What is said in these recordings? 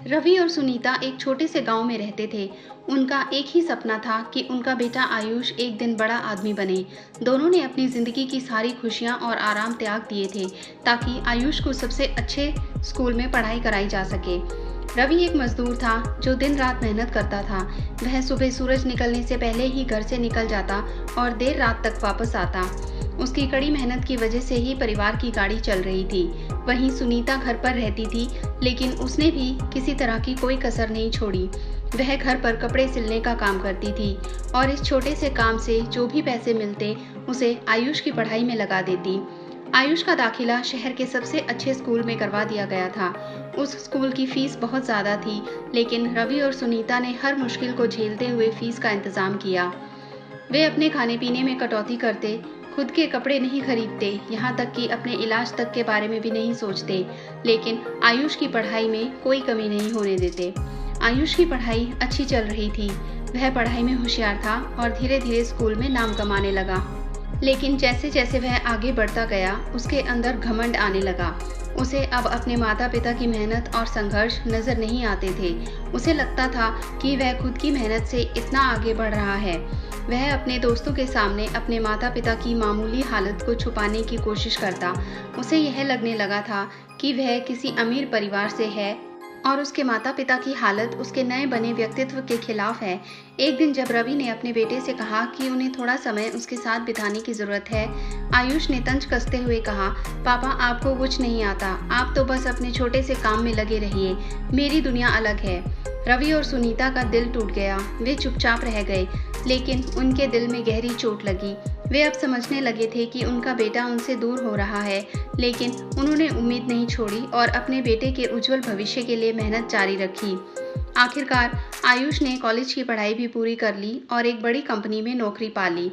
रवि और सुनीता एक छोटे से गांव में रहते थे। उनका एक ही सपना था कि उनका बेटा आयुष एक दिन बड़ा आदमी बने। दोनों ने अपनी जिंदगी की सारी खुशियां और आराम त्याग दिए थे ताकि आयुष को सबसे अच्छे स्कूल में पढ़ाई कराई जा सके। रवि एक मजदूर था जो दिन रात मेहनत करता था। वह सुबह सूरज निकलने से पहले ही घर से निकल जाता और देर रात तक वापस आता। उसकी कड़ी मेहनत की वजह से ही परिवार की गाड़ी चल रही थी। वहीं सुनीता घर पर रहती थी, लेकिन उसने भी किसी तरह की कोई कसर नहीं छोड़ी। वह घर पर कपड़े सिलने का काम करती थी और इस छोटे से काम से जो भी पैसे मिलते उसे आयुष की पढ़ाई में लगा देती। आयुष का दाखिला शहर के सबसे अच्छे स्कूल में करवा दिया गया था। उस स्कूल की फीस बहुत ज़्यादा थी, लेकिन रवि और सुनीता ने हर मुश्किल को झेलते हुए फीस का इंतज़ाम किया। वे अपने खाने पीने में कटौती करते, खुद के कपड़े नहीं खरीदते, यहाँ तक कि अपने इलाज तक के बारे में भी नहीं सोचते, लेकिन आयुष की पढ़ाई में कोई कमी नहीं होने देते। आयुष की पढ़ाई अच्छी चल रही थी। वह पढ़ाई में होशियार था और धीरे धीरे स्कूल में नाम कमाने लगा। लेकिन जैसे जैसे वह आगे बढ़ता गया, उसके अंदर घमंड आने लगा। उसे अब अपने माता पिता की मेहनत और संघर्ष नजर नहीं आते थे। उसे लगता था कि वह खुद की मेहनत से इतना आगे बढ़ रहा है। वह अपने दोस्तों के सामने अपने माता पिता की मामूली हालत को छुपाने की कोशिश करता। उसे यह लगने लगा था कि वह किसी अमीर परिवार से है और उसके माता पिता की हालत उसके नए बने व्यक्तित्व के खिलाफ है। एक दिन जब रवि ने अपने बेटे से कहा कि उन्हें थोड़ा समय उसके साथ बिताने की जरूरत है, आयुष ने तंज कसते हुए कहा, पापा आपको कुछ नहीं आता, आप तो बस अपने छोटे से काम में लगे रहिए, मेरी दुनिया अलग है। रवि और सुनीता का दिल टूट गया। वे चुपचाप रह गए, लेकिन उनके दिल में गहरी चोट लगी। वे अब समझने लगे थे कि उनका बेटा उनसे दूर हो रहा है, लेकिन उन्होंने उम्मीद नहीं छोड़ी और अपने बेटे के उज्जवल भविष्य के लिए मेहनत जारी रखी। आखिरकार आयुष ने कॉलेज की पढ़ाई भी पूरी कर ली और एक बड़ी कंपनी में नौकरी पा ली।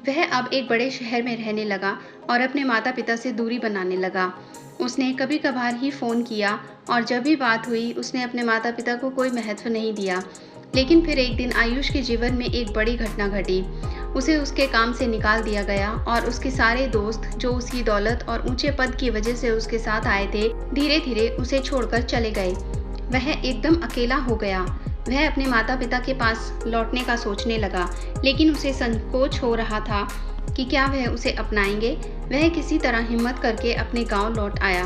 वह अब एक बड़े शहर में रहने लगा और अपने माता पिता से दूरी बनाने लगा। उसने कभी कभार ही फ़ोन किया और जब भी बात हुई उसने अपने माता पिता को कोई महत्व नहीं दिया। लेकिन फिर एक दिन आयुष के जीवन में एक बड़ी घटना घटी। उसे उसके काम से निकाल दिया गया और उसके सारे दोस्त जो उसकी दौलत और ऊंचे पद की वजह से उसके साथ आए थे, धीरे धीरे उसे छोड़कर चले गए। वह एकदम अकेला हो गया। वह अपने माता पिता के पास लौटने का सोचने लगा, लेकिन उसे संकोच हो रहा था कि क्या वह उसे अपनाएंगे। वह किसी तरह हिम्मत करके अपने गांव लौट आया।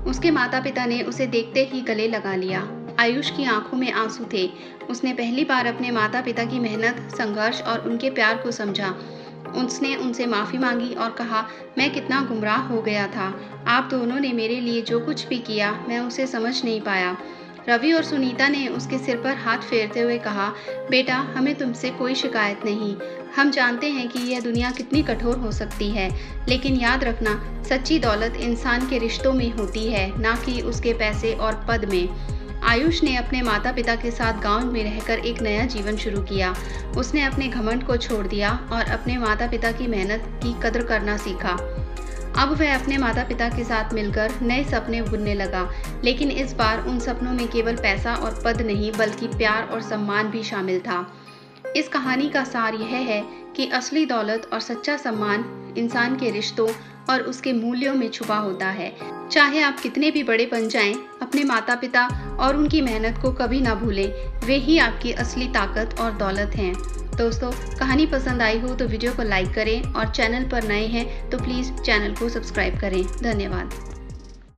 उसके माता पिता ने उसे देखते ही गले लगा लिया। आयुष की आंखों में आंसू थे। उसने पहली बार अपने माता पिता की मेहनत, संघर्ष और उनके प्यार को समझा। उसने उनसे माफ़ी मांगी और कहा, मैं कितना गुमराह हो गया था। आप दोनों ने मेरे लिए जो कुछ भी किया, मैं उसे समझ नहीं पाया। रवि और सुनीता ने उसके सिर पर हाथ फेरते हुए कहा, बेटा हमें तुमसे कोई शिकायत नहीं। हम जानते हैं कि यह दुनिया कितनी कठोर हो सकती है, लेकिन याद रखना, सच्ची दौलत इंसान के रिश्तों में होती है, ना कि उसके पैसे और पद में। आयुष ने अपने माता पिता के साथ गांव में रहकर एक नया जीवन शुरू किया। उसने अपने घमंड को छोड़ दिया और अपने माता पिता की मेहनत की कद्र करना सीखा। अब वह अपने माता पिता के साथ मिलकर नए सपने बुनने लगा, लेकिन इस बार उन सपनों में केवल पैसा और पद नहीं, बल्कि प्यार और सम्मान भी शामिल था। इस कहानी का सार यह है कि असली दौलत और सच्चा सम्मान इंसान के रिश्तों और उसके मूल्यों में छुपा होता है। चाहे आप कितने भी बड़े बन जाएं, अपने माता पिता और उनकी मेहनत को कभी ना भूलें। वे ही आपकी असली ताकत और दौलत हैं। दोस्तों, कहानी पसंद आई हो तो वीडियो को लाइक करें और चैनल पर नए हैं तो प्लीज़ चैनल को सब्सक्राइब करें। धन्यवाद।